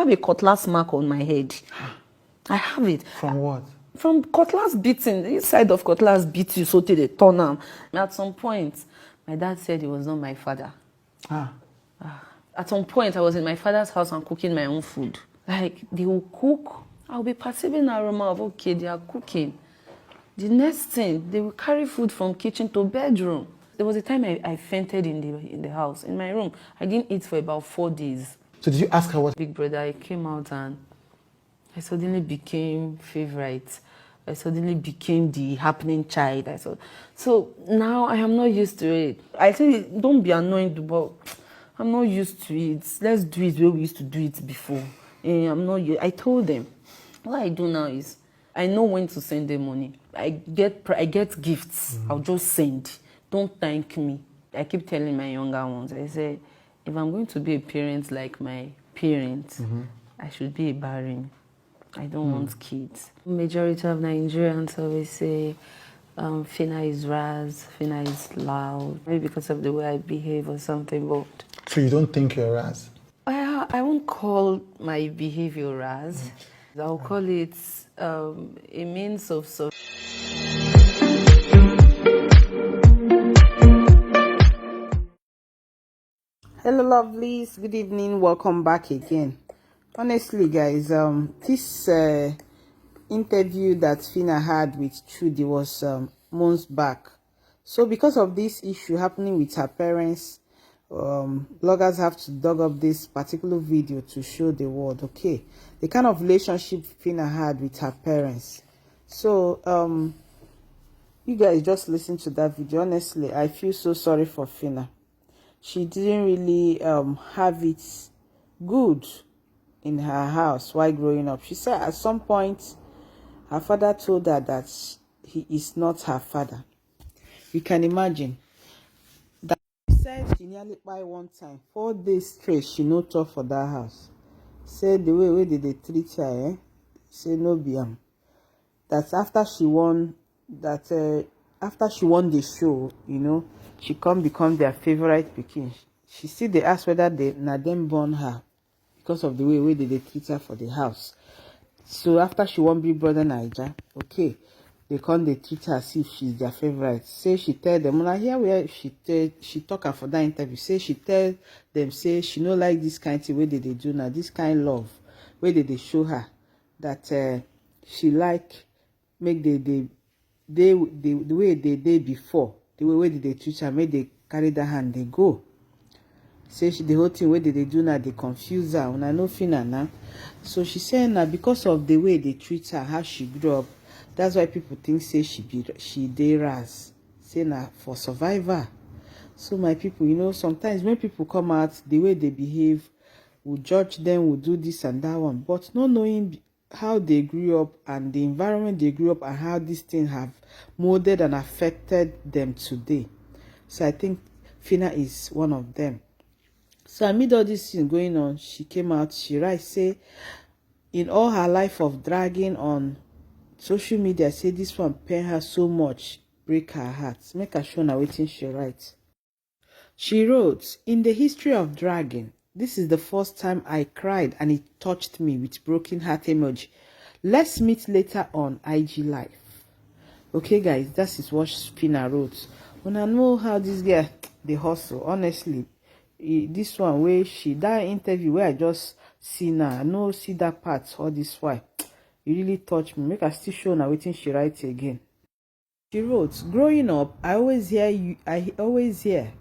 have a cutlass mark on my head. I have it. From what? From cutlass beating. The inside of cutlass beat you so till they turn am. At some point, my dad said he was not my father. At some point, I was in my father's house and cooking my own food. Like, they will cook. I'll be perceiving the aroma of, okay, they are cooking. The next thing, they will carry food from kitchen to bedroom. There was a time I fainted in the house, in my room. I didn't eat for about 4 days. So did you ask her what? Big brother, I came out and I suddenly became favorite. I suddenly became the happening child. So now I am not used to it. I say, don't be annoyed, but I'm not used to it. Let's do it the way we used to do it before. I told them, what I do now is, I know when to send them money. I get gifts. I'll just send. Don't thank me. I keep telling my younger ones, I say, if I'm going to be a parent like my parents, I should be a barren. I don't want kids. Majority of Nigerians always say, Fina is raz, Fina is loud. Maybe because of the way I behave or something, but... So you don't think you're raz? I won't call my behavior raz. I'll call it a means of survival. Hello lovelies, good evening, welcome back again. Honestly guys, this interview that Fina had with Trudy was months back. So because of this issue happening with her parents, bloggers have to dug up this particular video to show the world, okay, the kind of relationship Fina had with her parents. So you guys just listen to that video. Honestly, I feel so sorry for Fina. She didn't really have it good in her house while growing up. She said at some point her father told her that he is not her father. You can imagine that. She said she nearly by one time 4 days straight she no talk for that house. Said the way they treat her, say no be that after she won the show, you know, she come become their favorite pikin. She still they ask whether they na them born her because of the way they treat her for the house. So after she won Big Brother Naija, okay, they come they treat her as if she's their favorite. Say she tell them, when I hear where she talk her for that interview, say she tell them, say she no like this kind of way they do now, this kind of love, where they show her that she like make the way they did before, the way they treat her, make they carry the hand, they go. Say the whole thing where they do now, they confuse her. When I know Fina now. So she said now because of the way they treat her, how she grew up, that's why people think say she dey raz. Say now for survivor. So my people, you know, sometimes when people come out, the way they behave, we judge them, we do this and that one. But not knowing how they grew up and the environment they grew up and how these things have molded and affected them today. So I think Fina is one of them. So amid all this thing going on, she came out, she writes, say, in all her life of dragging on social media, say this one pain her so much, break her heart. Make her show now waiting she writes. She wrote, in the history of dragging, this is the first time I cried and it touched me with broken heart emoji. Let's meet later on IG Live. Okay guys, that is what Fina wrote. When I know how this girl, they hustle, honestly, this one where that interview where I just see now, I know see that part, all this why. It really touched me. Make her still show now waiting she writes again. She wrote, growing up, I always hear,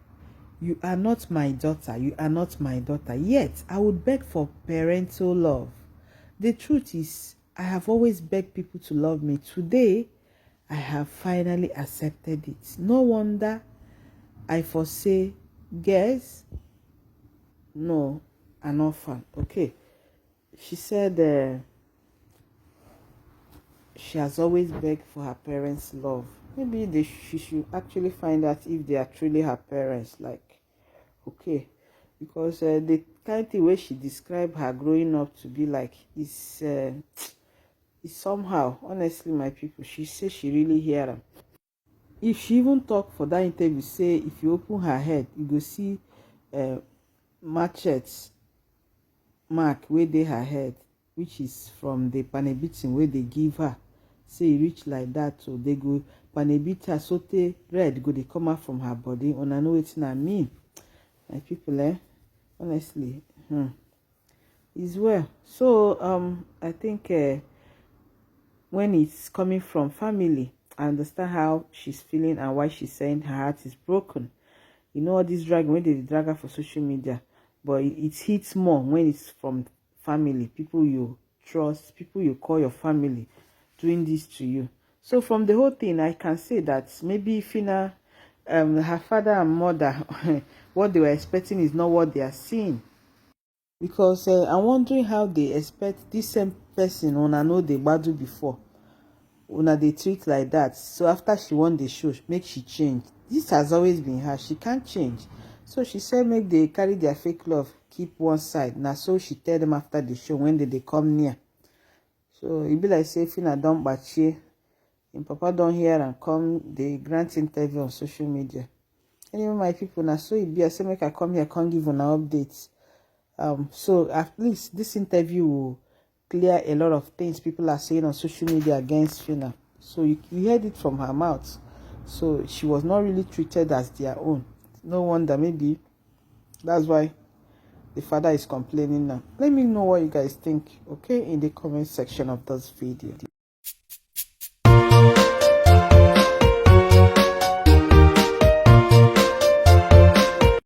you are not my daughter, you are not my daughter. Yet, I would beg for parental love. The truth is, I have always begged people to love me. Today, I have finally accepted it. No wonder I foresee girls, no, an orphan. Okay. She said she has always begged for her parents' love. Maybe she should actually find out if they are truly her parents. Like, okay, because the kind of way she described her growing up to be like is somehow, honestly, my people, she says she really hear them. If she even talk for that interview, say if you open her head, you go see machetes mark wey dey her head, which is from the panebitin wey they give her. Say e reach like that, so they go panebit her sotey red go dey come out from her body. Una know wetin I mean, my people, honestly, is well. So I think when it's coming from family, I understand how she's feeling and why she's saying her heart is broken. You know, all this dragging, when they drag her for social media, but it hits more when it's from family, people you trust, people you call your family, doing this to you. So from the whole thing, I can say that maybe Fina, her father and mother, what they were expecting is not what they are seeing. Because I'm wondering how they expect this same person una know they badu before, una they treat like that. So after she won the show, make she change. This has always been her. She can't change. So she said make they carry their fake love, keep one side. Now so she tell them after the show when they come near. So it be like say Fina don't bache. And Papa don't hear and come the grant interview on social media. Anyway, my people, now so it be I say make I come here, can't give on updates. So at least this interview will clear a lot of things people are saying on social media against Fina. So you heard it from her mouth. So she was not really treated as their own. No wonder, maybe that's why the father is complaining now. Let me know what you guys think, okay, in the comment section of this video.